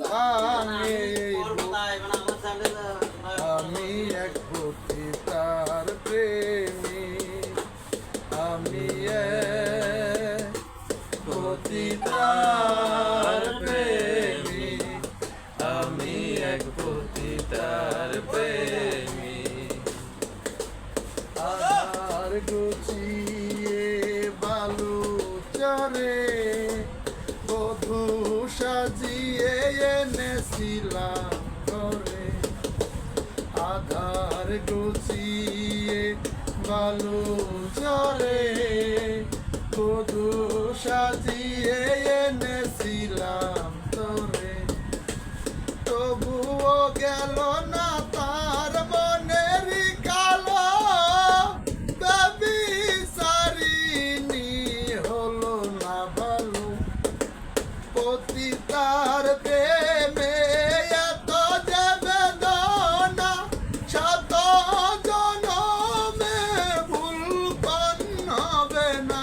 ভাঙে এই বুক। আমি এক পতিতার প্রেমী, আমি এক পতিতার প্রেমী, আমি এক পতিতার প্রেমী। আধার গুছিয়ে বালু চরে বধূ সাজিয়ে এনেছিলাম ঘরে। আধার গুছিয়ে বালু চরে বধূ সাজিয়ে এনেছিলাম তোরে। তবুও গেল না তার মনেরই কালো, বেবিচারিণী হলো না ভালো। পতিতার প্রেমে এত যে বেদনা, শত জনমে ভুল হবে না।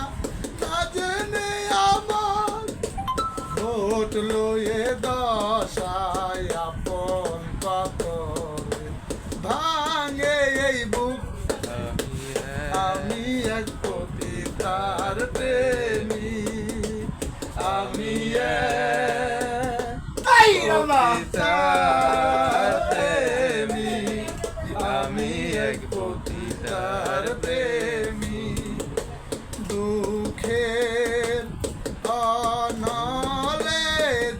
না জেনে আমার ঘটলো এ দশায়, আপন পাথরে ভাঙে এই বুক। আমি এক পতিতার প্রেমী, আমি এক পতিতার প্রেমী, আমি এক পতিতার প্রেমী। দুঃখের অনলে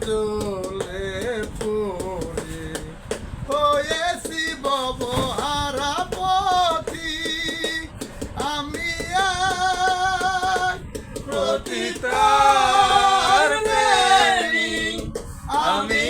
জ্বলে পড়ে হয়েছি ববহারা পথি, আমি এক পতিতার প্রেমী, আমি